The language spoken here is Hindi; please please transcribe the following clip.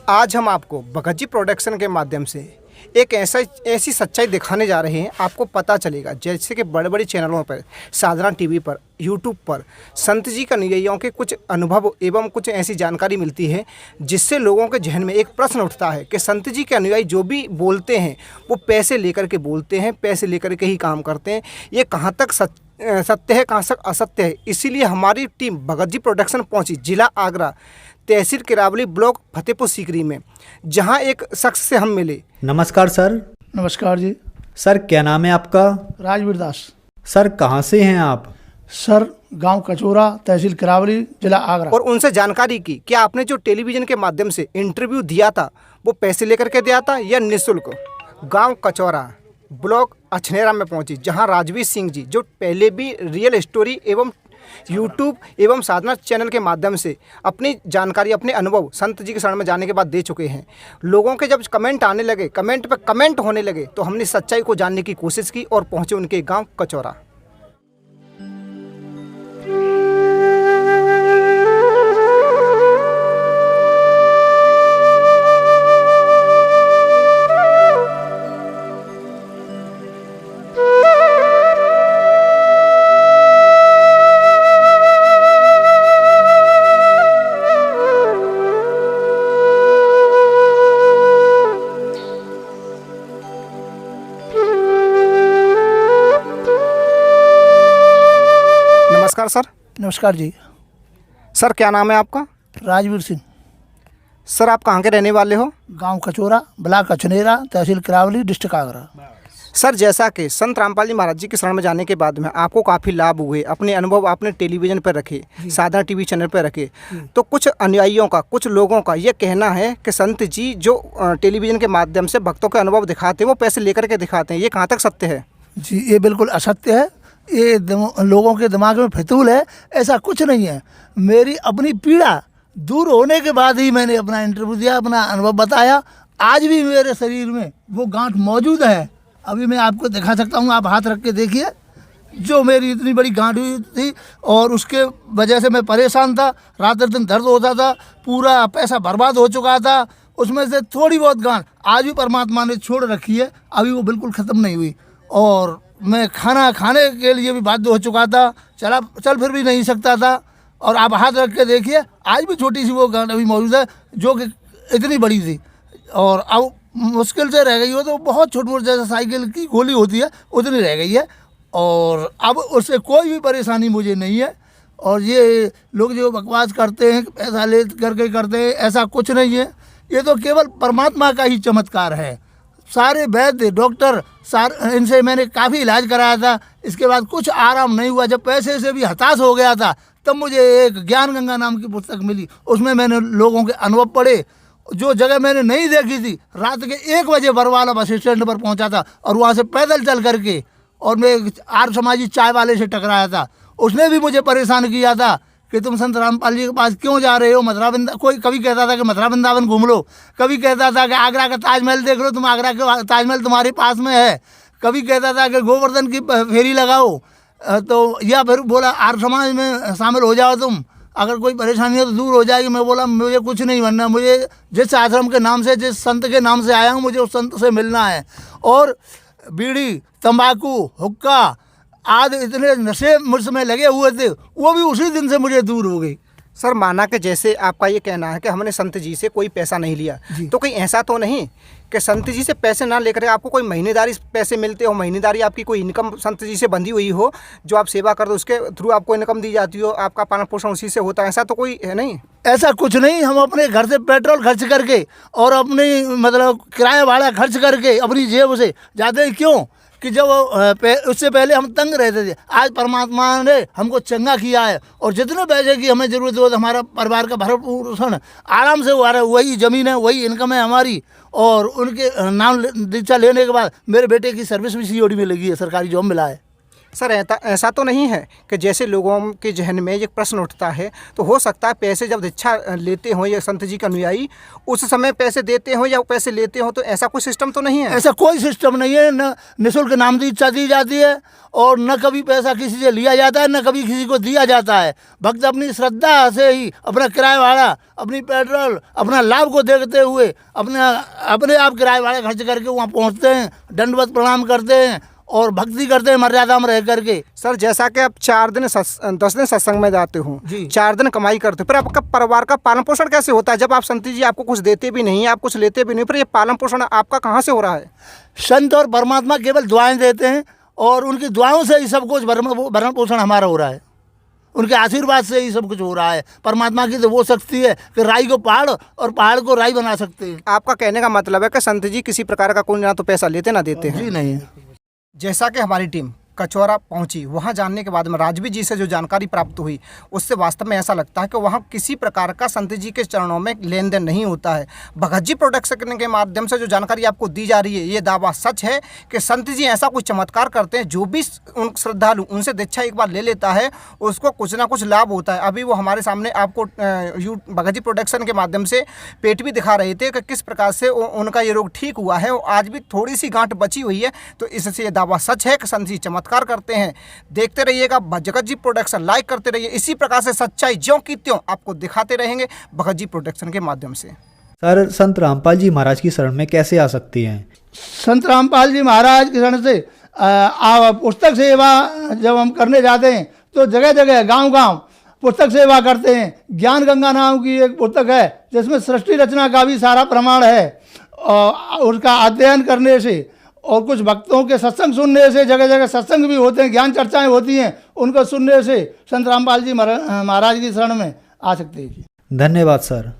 आज हम आपको भगत जी प्रोडक्शन के माध्यम से एक ऐसी सच्चाई दिखाने जा रहे हैं। आपको पता चलेगा जैसे कि बड़े बड़े चैनलों पर, साधना टीवी पर, यूट्यूब पर संत जी का अनुयायियों के कुछ अनुभव एवं कुछ ऐसी जानकारी मिलती है जिससे लोगों के जहन में एक प्रश्न उठता है कि संत जी के अनुयायी जो भी बोलते हैं वो पैसे लेकर के बोलते हैं, पैसे लेकर के ही काम करते हैं। ये कहाँ तक सत्य है, कहाँ तक असत्य है। इसीलिए हमारी टीम भगत जी प्रोडक्शन पहुंची जिला आगरा, तहसील किरावली, ब्लॉक फतेहपुर सीकरी में, जहां एक शख्स से हम मिले। नमस्कार सर। नमस्कार जी। सर क्या नाम है आपका? राजवीर दास। सर कहाँ से हैं आप? सर गांव कचोरा, तहसील किरावली, जिला आगरा। और उनसे जानकारी की कि आपने जो टेलीविजन के माध्यम से इंटरव्यू दिया था वो पैसे लेकर के दिया था या निःशुल्क। गांव कचौरा, ब्लॉक अछनेरा में पहुंची, जहां राजवीर सिंह जी जो पहले भी रियल स्टोरी एवं यूट्यूब एवं साधना चैनल के माध्यम से अपनी जानकारी, अपने अनुभव संत जी के शरण में जाने के बाद दे चुके हैं। लोगों के जब कमेंट आने लगे, कमेंट पे कमेंट होने लगे, तो हमने सच्चाई को जानने की कोशिश की और पहुंचे उनके गांव कचौरा। नमस्कार सर। नमस्कार जी। सर क्या नाम है आपका? राजवीर सिंह। सर आप कहाँ के रहने वाले हो? गांव कचोरा, ब्लॉक अछनेरा, तहसील किरावली, डिस्ट्रिक्ट आगरा। सर जैसा कि संत रामपाल जी महाराज जी के शरण में जाने के बाद में आपको काफ़ी लाभ हुए, अपने अनुभव आपने टेलीविज़न पर रखे, साधना टीवी चैनल पर रखे, तो कुछ अनुयायियों का, कुछ लोगों का ये कहना है कि संत जी जो टेलीविज़न के माध्यम से भक्तों के अनुभव दिखाते हैं वो पैसे लेकर के दिखाते हैं। ये कहाँ तक सत्य है? जी ये बिल्कुल असत्य है। ये लोगों के दिमाग में फितूल है। ऐसा कुछ नहीं है। मेरी अपनी पीड़ा दूर होने के बाद ही मैंने अपना इंटरव्यू दिया, अपना अनुभव बताया। आज भी मेरे शरीर में वो गांठ मौजूद है। अभी मैं आपको दिखा सकता हूँ, आप हाथ रख के देखिए। जो मेरी इतनी बड़ी गांठ हुई थी और उसके वजह से मैं परेशान था, रात दिन दर्द होता था, पूरा पैसा बर्बाद हो चुका था। उसमें से थोड़ी बहुत गांठ आज भी परमात्मा ने छोड़ रखी है, अभी वो बिल्कुल ख़त्म नहीं हुई। और मैं खाना खाने के लिए भी बाध्य हो चुका था, चल फिर भी नहीं सकता था। और आप हाथ रख के देखिए, आज भी छोटी सी वो गांठ अभी मौजूद है जो कि इतनी बड़ी थी। और अब मुश्किल से रह गई हो तो बहुत छोटी मोटी, जैसे साइकिल की गोली होती है उतनी रह गई है। और अब उससे कोई भी परेशानी मुझे नहीं है। और ये लोग जो बकवास करते हैं, पैसा ले करके करते हैं, ऐसा कुछ नहीं है। ये तो केवल परमात्मा का ही चमत्कार है। सारे वैद्य, डॉक्टर, इनसे मैंने काफ़ी इलाज कराया था। इसके बाद कुछ आराम नहीं हुआ। जब पैसे से भी हताश हो गया था तब मुझे एक ज्ञान गंगा नाम की पुस्तक मिली। उसमें मैंने लोगों के अनुभव पढ़े। जो जगह मैंने नहीं देखी थी, रात के 1 बजे बरवाला बस स्टैंड पर पहुंचा था और वहाँ से पैदल चल करके, और मैं आर्य समाजी चाय वाले से टकराया था। उसने भी मुझे परेशान किया था कि तुम संत रामपाल जी के पास क्यों जा रहे हो, मथुरा वृंदावन। कोई कभी कहता था कि मथुरा वृंदावन घूम लो, कभी कहता था कि आगरा का ताजमहल देख लो, तुम आगरा के ताजमहल तुम्हारे पास में है, कभी कहता था कि गोवर्धन की फेरी लगाओ, तो या फिर बोला आर्य समाज में शामिल हो जाओ तुम, अगर कोई परेशानी है तो दूर हो जाएगी। मैं बोला मुझे कुछ नहीं बनना, मुझे जिस आश्रम के नाम से, जिस संत के नाम से आया हूँ, मुझे उस संत से मिलना है। और बीड़ी, तंबाकू, हुक्का आदि इतने नशे मुझमें लगे हुए थे, वो भी उसी दिन से मुझे दूर हो गई। सर माना कि जैसे आपका ये कहना है कि हमने संत जी से कोई पैसा नहीं लिया, तो कहीं ऐसा तो नहीं कि संत जी से पैसे ना लेकर आपको कोई महीनेदारी पैसे मिलते हो, महीनेदारी आपकी कोई इनकम संत जी से बंधी हुई हो, जो आप सेवा कर दो उसके थ्रू आपको इनकम दी जाती हो, आपका पालन पोषण उसी से होता है, ऐसा तो कोई है नहीं? ऐसा कुछ नहीं। हम अपने घर से पेट्रोल खर्च करके और अपनी मतलब किराया भाड़ा खर्च करके अपनी जेब से जाते हैं। क्यों कि जब उससे पहले हम तंग रहते थे, आज परमात्मा ने हमको चंगा किया है और जितने पैसे की हमें ज़रूरत हो, तो हमारा परिवार का भरण पोषण आराम से हुआ है। वही ज़मीन है, वही इनकम है हमारी। और उनके नाम दीक्षा लेने के बाद मेरे बेटे की सर्विस भी COD में लगी है, सरकारी जॉब मिला है। सर ऐसा तो नहीं है कि जैसे लोगों के जहन में एक प्रश्न उठता है, तो हो सकता है पैसे जब दीक्षा लेते हो या संत जी का अनुयायी उस समय पैसे देते हो या पैसे लेते हो, तो ऐसा कोई सिस्टम तो नहीं है? ऐसा कोई सिस्टम नहीं है। न निःशुल्क नाम दीक्षा दी जाती है और न कभी पैसा किसी से लिया जाता है, न कभी किसी को दिया जाता है। भक्त अपनी श्रद्धा से ही अपना किराया भाड़ा, अपनी पेट्रोल, अपना लाभ को देखते हुए अपने आप किराया भाड़ा खर्च करके वहाँ पहुँचते हैं, दंडवत प्रणाम करते हैं और भक्ति करते हैं मर्यादा में रह करके। सर जैसा कि आप 10 दिन सत्संग में जाते हो, जी। 4 दिन कमाई करते हो, फिर आपका परिवार का पालन पोषण कैसे होता है? जब आप संत जी आपको कुछ देते भी नहीं, आप कुछ लेते भी नहीं, फिर ये पालन पोषण आपका कहाँ से हो रहा है? संत और परमात्मा केवल दुआएं देते हैं और उनकी दुआओं से ही सब कुछ भरण पोषण हमारा हो रहा है। उनके आशीर्वाद से ही सब कुछ हो रहा है। परमात्मा की तो वो शक्ति है कि राई को पहाड़ और पहाड़ को राई बना सकते हैं। आपका कहने का मतलब है कि संत जी किसी प्रकार का कोई ना तो पैसा लेते ना देते हैं? जी नहीं। जैसा कि हमारी टीम कचौरा पहुंची, वहां जानने के बाद में राजवी जी से जो जानकारी प्राप्त हुई, उससे वास्तव में ऐसा लगता है कि वहां किसी प्रकार का संत जी के चरणों में लेन देन नहीं होता है। भगत जी प्रोडक्शन के माध्यम से जो जानकारी आपको दी जा रही है, ये दावा सच है कि संत जी ऐसा कुछ चमत्कार करते हैं, जो भी उन श्रद्धालु उनसे दीक्षा एक बार ले लेता है उसको कुछ ना कुछ लाभ होता है। अभी वो हमारे सामने आपको भगत जी प्रोडक्शन के माध्यम से पेट भी दिखा रहे थे कि किस प्रकार से उनका ये रोग ठीक हुआ है, आज भी थोड़ी सी गांठ बची हुई है। तो इससे ये दावा सच है कि संत जी चमत्कार करते हैं। देखते रहिएगा भगत जी प्रोडक्शन, लाइक करते रहिए। इसी प्रकार से सच्चाई ज्यों की त्यों आपको दिखाते रहेंगे भगत जी प्रोडक्शन के माध्यम से। सर संत रामपाल जी महाराज की शरण में कैसे आ सकती हैं? संत रामपाल जी महाराज की शरण से पुस्तक सेवा जब हम करने जाते हैं तो जगह जगह गांव-गांव पुस्तक सेवा करते हैं। ज्ञान गंगा नाम की एक पुस्तक है जिसमें सृष्टि रचना का भी सारा प्रमाण है। उसका अध्ययन करने से और कुछ भक्तों के सत्संग सुनने से, जगह जगह सत्संग भी होते हैं, ज्ञान चर्चाएं होती हैं, उनको सुनने से संत रामपाल जी महाराज की शरण में आ सकते हैं। धन्यवाद सर।